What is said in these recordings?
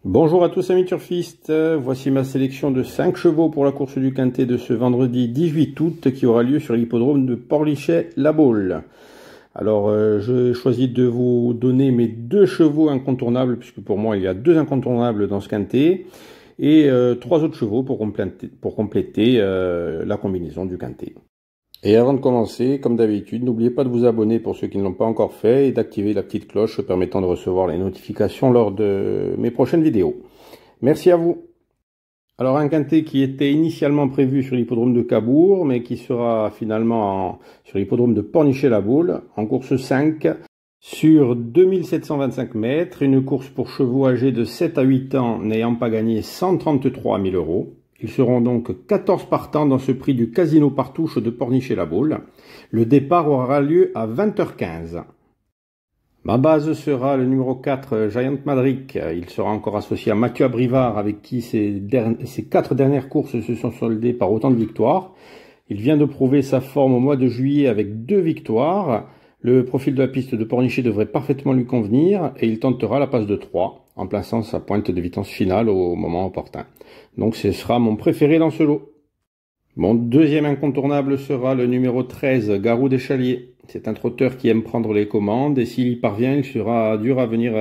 Bonjour à tous amis turfistes, voici ma sélection de 5 chevaux pour la course du Quintet de ce vendredi 18 août qui aura lieu sur l'hippodrome de Pornichet-La Baule. Alors je choisis de vous donner mes 2 chevaux incontournables, puisque pour moi il y a 2 incontournables dans ce Quintet, et 3 autres chevaux pour compléter la combinaison du Quintet. Et avant de commencer, comme d'habitude, n'oubliez pas de vous abonner pour ceux qui ne l'ont pas encore fait et d'activer la petite cloche permettant de recevoir les notifications lors de mes prochaines vidéos. Merci à vous. Alors un Quintet qui était initialement prévu sur l'hippodrome de Cabourg, mais qui sera finalement sur l'hippodrome de Pornichet-La Baule, en course 5, sur 2725 mètres, une course pour chevaux âgés de 7 à 8 ans n'ayant pas gagné 133 000 €. Ils seront donc 14 partants dans ce prix du Casino Partouche de Pornichet-La Baule. Le départ aura lieu à 20h15. Ma base sera le numéro 4, Giant Madric. Il sera encore associé à Mathieu Abrivard, avec qui ces 4 dernières courses se sont soldées par autant de victoires. Il vient de prouver sa forme au mois de juillet avec 2 victoires. Le profil de la piste de Pornichet devrait parfaitement lui convenir et il tentera la passe de 3 en plaçant sa pointe de vitesse finale au moment opportun. Donc ce sera mon préféré dans ce lot. Mon deuxième incontournable sera le numéro 13, Garou des Chaliers. C'est un trotteur qui aime prendre les commandes et s'il y parvient, il sera dur à venir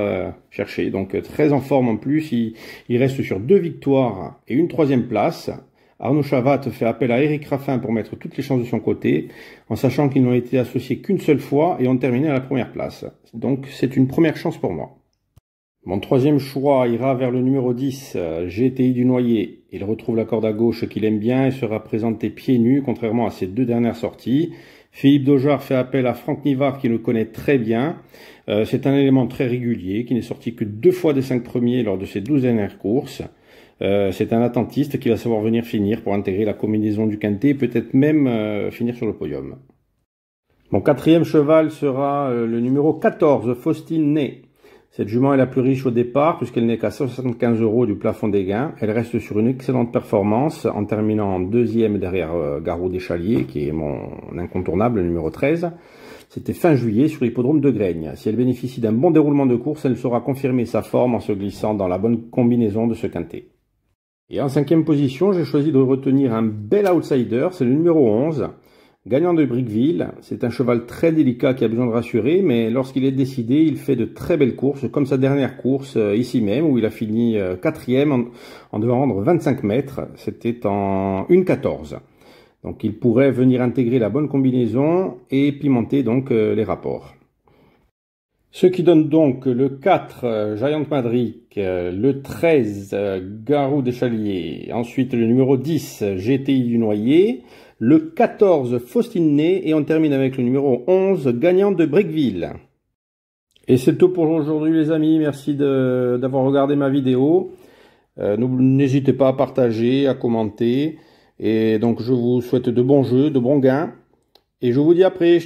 chercher. Donc très en forme en plus, il reste sur 2 victoires et une 3e place. Arnaud Chavat fait appel à Éric Raffin pour mettre toutes les chances de son côté, en sachant qu'ils n'ont été associés qu'une seule fois et ont terminé à la première place. Donc c'est une première chance pour moi. Mon 3e choix ira vers le numéro 10, GTI du Noyer. Il retrouve la corde à gauche qu'il aime bien et sera présenté pieds nus, contrairement à ses 2 dernières sorties. Philippe Daugeard fait appel à Franck Nivard qui le connaît très bien. C'est un élément très régulier qui n'est sorti que 2 fois des 5 premiers lors de ses 12 dernières courses. C'est un attentiste qui va savoir venir finir pour intégrer la combinaison du Quintet, peut-être même finir sur le podium. Mon 4e cheval sera le numéro 14, Faustine Ney. Cette jument est la plus riche au départ puisqu'elle n'est qu'à 75 € du plafond des gains. Elle reste sur une excellente performance en terminant en 2e derrière Garou des Chaliers qui est mon incontournable, le numéro 13. C'était fin juillet sur l'hippodrome de Graigne. Si elle bénéficie d'un bon déroulement de course, elle saura confirmer sa forme en se glissant dans la bonne combinaison de ce Quintet. Et en 5e position, j'ai choisi de retenir un bel outsider, c'est le numéro 11. Gagnant de Briqueville, c'est un cheval très délicat qui a besoin de rassurer, mais lorsqu'il est décidé, il fait de très belles courses, comme sa dernière course ici même, où il a fini 4e en devant rendre 25 mètres, c'était en 1,14. Donc il pourrait venir intégrer la bonne combinaison et pimenter donc les rapports. Ce qui donne donc le 4, Giant Madric, le 13, Garou des Chaliers, ensuite le numéro 10, GTI du Noyer, le 14, Faustine Ney, et on termine avec le numéro 11, Gagnant de Briqueville. Et c'est tout pour aujourd'hui les amis, merci d'avoir regardé ma vidéo. N'hésitez pas à partager, à commenter, et donc je vous souhaite de bons jeux, de bons gains, et je vous dis à après.